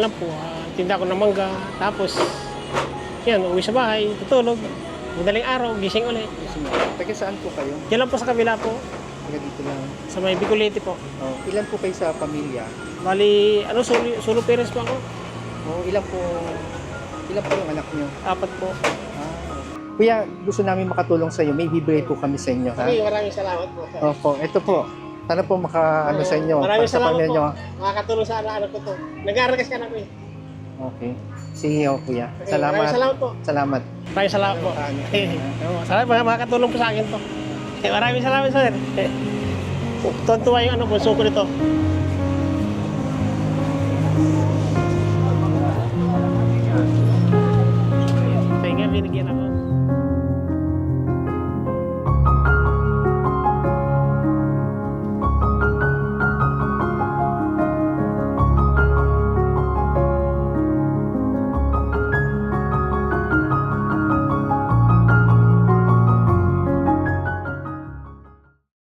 yan lang po. Tinda ko ng mangga. Tapos, yan, uwi sa bahay, tutulog. Madaling araw, gising ulit. Taga saan po kayo? Yan lang po sa kabila po. Taga dito lang. Sa may Bicolete po. Oh, ilan po kayo sa pamilya? Bali, solo parents po ako. Oh, ilan po yung anak niyo? 4 po. Kuya, gusto namin makatulong sa iyo. May bibigay po kami sa inyo, ha? Okay, maraming salamat po. Opo, ito po. Sana po maka-ano sa inyo. Maraming sa salamat pamilya po. niyo. Makakatulong sa anak ko to. Nag-aaral kasi anak ko eh. Okay. Sige, kuya. Okay, maraming salamat po. Salamat. Maraming salamat po. Salamat, makakatulong po sa akin to. Maraming salamat, sir. Tuwan-tuwa yung bunso ko nito.